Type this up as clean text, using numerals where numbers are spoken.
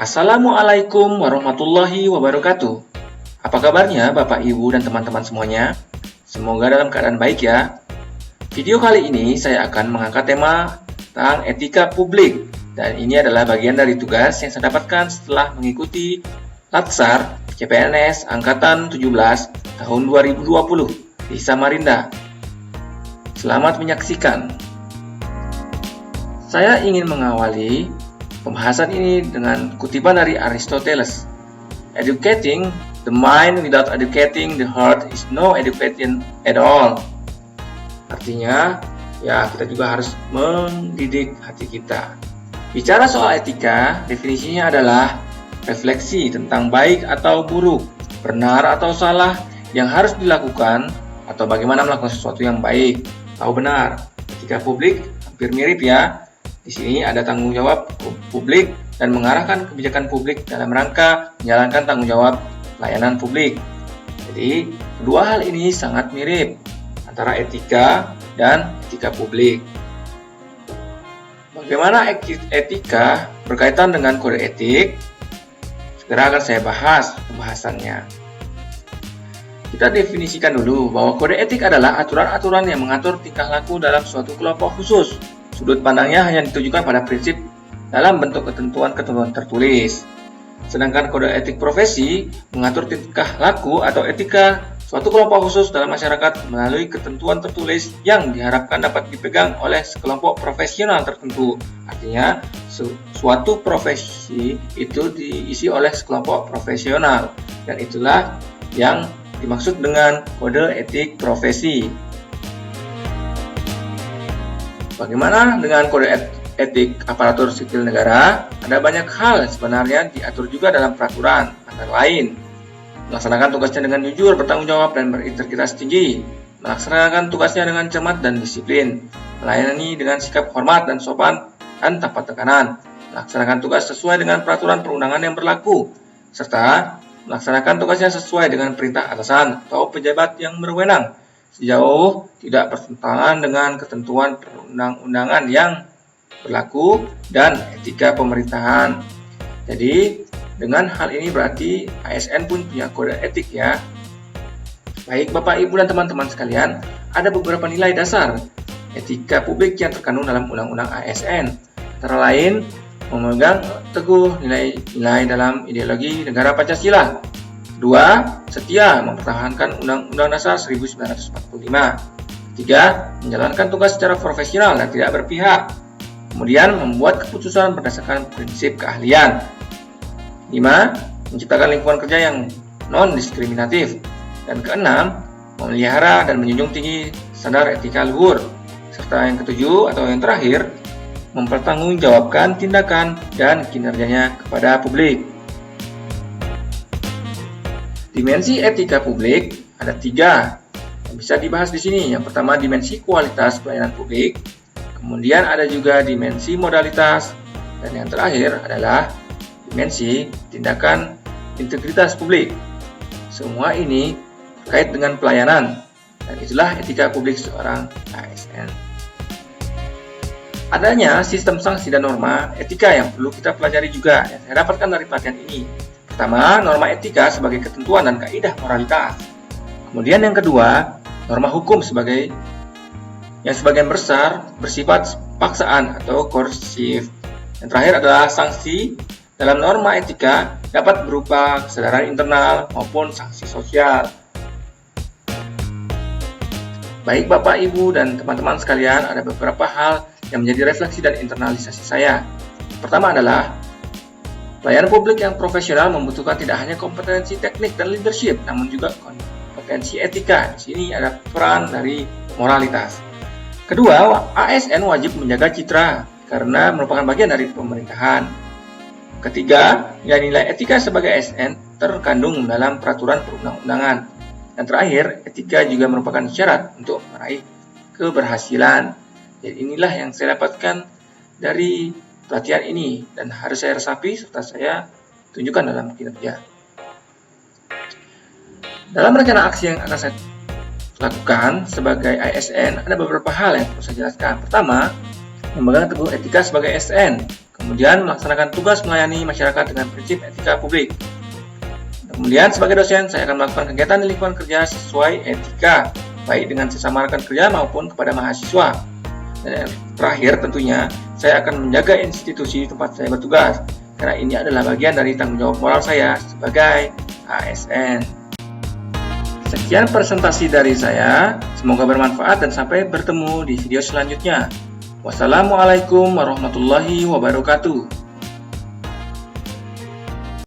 Assalamualaikum warahmatullahi wabarakatuh. Apa kabarnya Bapak, Ibu, dan teman-teman semuanya? Semoga dalam keadaan baik ya. Video kali ini saya akan mengangkat tema tentang etika publik. Dan ini adalah bagian dari tugas yang saya dapatkan setelah mengikuti Latsar CPNS Angkatan 17 tahun 2020 di Samarinda. Selamat menyaksikan. Saya ingin mengawali pembahasan ini dengan kutipan dari Aristoteles. Educating the mind without educating the heart is no education at all. Artinya, ya kita juga harus mendidik hati kita. Bicara soal etika, definisinya adalah refleksi tentang baik atau buruk, benar atau salah yang harus dilakukan, atau bagaimana melakukan sesuatu yang baik atau benar. Etika publik hampir mirip ya. Di sini ada tanggung jawab publik dan mengarahkan kebijakan publik dalam rangka menjalankan tanggung jawab pelayanan publik. Jadi, kedua hal ini sangat mirip antara etika dan etika publik. Bagaimana etika berkaitan dengan kode etik? Segera akan saya bahas pembahasannya. Kita definisikan dulu bahwa kode etik adalah aturan-aturan yang mengatur tingkah laku dalam suatu kelompok khusus. Sudut pandangnya hanya ditujukan pada prinsip dalam bentuk ketentuan-ketentuan tertulis. Sedangkan kode etik profesi mengatur tingkah laku atau etika suatu kelompok khusus dalam masyarakat melalui ketentuan tertulis yang diharapkan dapat dipegang oleh sekelompok profesional tertentu. Artinya, suatu profesi itu diisi oleh sekelompok profesional, dan itulah yang dimaksud dengan kode etik profesi. Bagaimana dengan kode etik aparatur sipil negara? Ada banyak hal sebenarnya diatur juga dalam peraturan, antara lain melaksanakan tugasnya dengan jujur, bertanggung jawab, dan berintegritas tinggi, melaksanakan tugasnya dengan cermat dan disiplin, melayani dengan sikap hormat dan sopan dan tanpa tekanan, melaksanakan tugas sesuai dengan peraturan perundangan yang berlaku, serta melaksanakan tugasnya sesuai dengan perintah atasan atau pejabat yang berwenang, sejauh tidak bertentangan dengan ketentuan perundang-undangan yang berlaku dan etika pemerintahan. Jadi, dengan hal ini berarti ASN pun punya kode etik ya. Baik Bapak, Ibu, dan teman-teman sekalian, ada beberapa nilai dasar etika publik yang terkandung dalam Undang-Undang ASN. Antara lain, memegang teguh nilai-nilai dalam ideologi negara Pancasila. 2. Setia mempertahankan Undang-Undang Dasar 1945. 3. Menjalankan tugas secara profesional dan tidak berpihak. Kemudian membuat keputusan berdasarkan prinsip keahlian. 5. Menciptakan lingkungan kerja yang non-diskriminatif. Dan keenam, memelihara dan menjunjung tinggi standar etika luhur. Serta yang ketujuh atau yang terakhir, mempertanggungjawabkan tindakan dan kinerjanya kepada publik. Dimensi etika publik ada 3 yang bisa dibahas di sini. Yang pertama, dimensi kualitas pelayanan publik. Kemudian ada juga dimensi modalitas. Dan yang terakhir adalah dimensi tindakan integritas publik. Semua ini terkait dengan pelayanan. Dan itulah etika publik seorang ASN. Adanya sistem sanksi dan norma etika yang perlu kita pelajari juga yang saya dapatkan dari pelatihan ini. Pertama, norma etika sebagai ketentuan dan kaidah moralitas. Kemudian yang kedua, norma hukum yang sebagian besar bersifat paksaan atau koersif. Yang terakhir adalah sanksi dalam norma etika dapat berupa kesadaran internal maupun sanksi sosial. Baik Bapak, Ibu, dan teman-teman sekalian, ada beberapa hal yang menjadi refleksi dan internalisasi saya. Pertama adalah pelayanan publik yang profesional membutuhkan tidak hanya kompetensi teknik dan leadership, namun juga kompetensi etika. Di sini ada peran dari moralitas. Kedua, ASN wajib menjaga citra karena merupakan bagian dari pemerintahan. Ketiga, nilai-nilai etika sebagai ASN terkandung dalam peraturan perundang-undangan. Dan terakhir, etika juga merupakan syarat untuk meraih keberhasilan. Jadi inilah yang saya dapatkan dari pelatihan ini dan harus saya resapi serta saya tunjukkan dalam kinerja. Dalam rencana aksi yang akan saya lakukan sebagai ASN, ada beberapa hal yang perlu saya jelaskan. Pertama, memegang teguh etika sebagai ASN. Kemudian melaksanakan tugas melayani masyarakat dengan prinsip etika publik. Kemudian sebagai dosen, saya akan melakukan kegiatan di lingkungan kerja sesuai etika, baik dengan sesama rekan kerja maupun kepada mahasiswa. Dan yang terakhir tentunya, saya akan menjaga institusi tempat saya bertugas, karena ini adalah bagian dari tanggung jawab moral saya sebagai ASN. Sekian presentasi dari saya, semoga bermanfaat dan sampai bertemu di video selanjutnya. Wassalamualaikum warahmatullahi wabarakatuh.